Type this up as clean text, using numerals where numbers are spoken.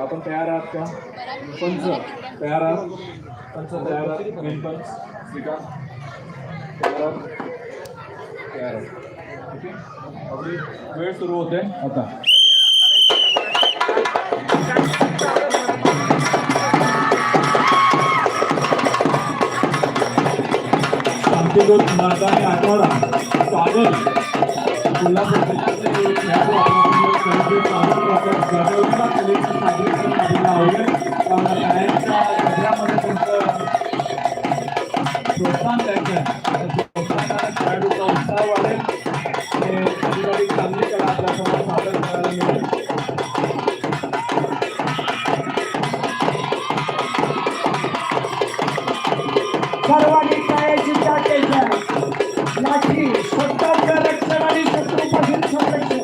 आपण तयार आहात का? पंच तयार आहात? पंच तयार आहात? मेन पंच श्रीकांत तयार आहात? तयार आहात. ओके, आपली वेळ सुरू होते आता. शांतिदूत मार्गाने आठवडा स्वागत कोल्हापूर प्रोत्साहन द्यायचं खेळाडूचा उत्साह वाढेल आणि कधीकधी चांगली कला आपल्यासमोर सादर करायला मिळेल. सर्वांनी पायाची टाकायची याची स्वतःच्या रक्षण आणि शत्रूपासून संरक्षण